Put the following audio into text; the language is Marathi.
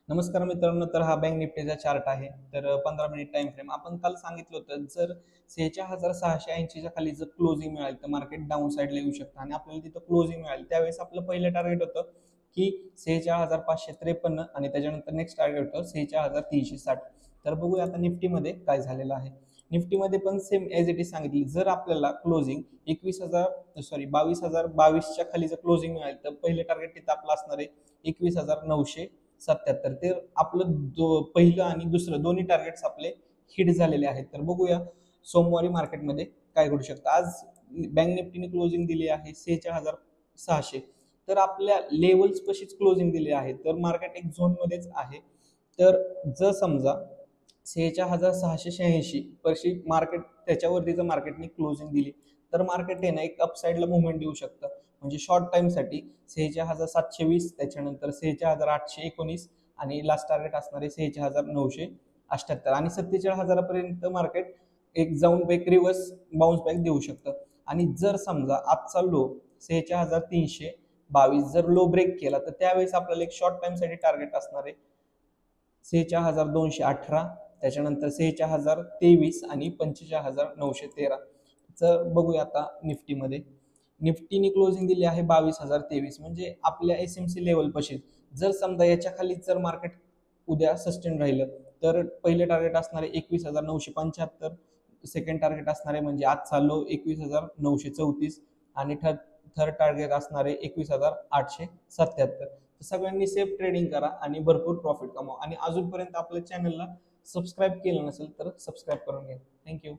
नमस्कार मित्रांनो, तर हा बँक निफ्टीचा चार्ट आहे. तर 15 मिनिट टाइम फ्रेम आपण काल सांगितलं होतं, जर 46,680च्या खाली जर क्लोजिंग मिळाली तर मार्केट डाऊन साईडला येऊ शकतं आणि आपल्याला तिथं क्लोजिंग मिळाली त्यावेळेस आपलं पहिलं टार्गेट होतं की 46,553 आणि त्याच्यानंतर नेक्स्ट टार्गेट होतं 46,360. तर बघूया आता निफ्टीमध्ये काय झालेलं आहे. निफ्टीमध्ये पण सेम एज इट इज सांगितली, जर आपल्याला क्लोजिंग 22,022च्या खाली जर क्लोजिंग मिळाली तर पहिलं टार्गेट तिथं आपलं असणार आहे 21,977. ते आपलं पहिलं आणि दुसरं दोन्ही टार्गेट्स आपले हिट झालेले आहेत. तर बघूया सोमवारी मार्केटमध्ये काय घडू शकतं. आज बँक निफ्टीने क्लोजिंग दिली आहे 46,600. तर आपल्या लेवल्स पशीच क्लोजिंग दिली आहे, तर मार्केट एक झोनमध्येच आहे. तर जर समजा 46,686 पर्यंत मार्केट त्याच्यावरती जर मार्केटने क्लोजिंग दिली तर मार्केट आहे ना एक अपसाईडला मुवमेंट देऊ शकतं. म्हणजे शॉर्ट टाइमसाठी 46,720, त्याच्यानंतर 46,819 आणि लास्ट टार्गेट असणार आहे 46,978 आणि 47,000पर्यंत मार्केट एक जाऊन बॅक रिव्हर्स बाउन्स बॅक देऊ शकतं. आणि जर समजा आजचा लो 46,322 जर लो ब्रेक केला तर त्यावेळेस आपल्याला एक शॉर्ट टाइमसाठी टार्गेट असणार आहे 46,218, त्याच्यानंतर 46,023 आणि 45,913. तर बघूया आता निफ्टीमध्ये. निफ्टीने क्लोजिंग दिली आहे 22,023, म्हणजे आपल्या एसएमसी लेवल पशी. जर समजा याच्या खाली जर मार्केट उद्या सस्टेन राहिलं तर पहिले टार्गेट असणार आहे 21,975, सेकंड टार्गेट असणार आहे म्हणजे आजचा लो 21,934 आणि थर्ड टार्गेट असणार आहे 21,877. सगळ्यांनी सेफ ट्रेडिंग करा आणि भरपूर प्रॉफिट कमावा. आणि अजूनपर्यंत आपल्या चॅनलला सबस्क्राईब केलं नसेल तर सबस्क्राईब करून घ्या. थँक्यू.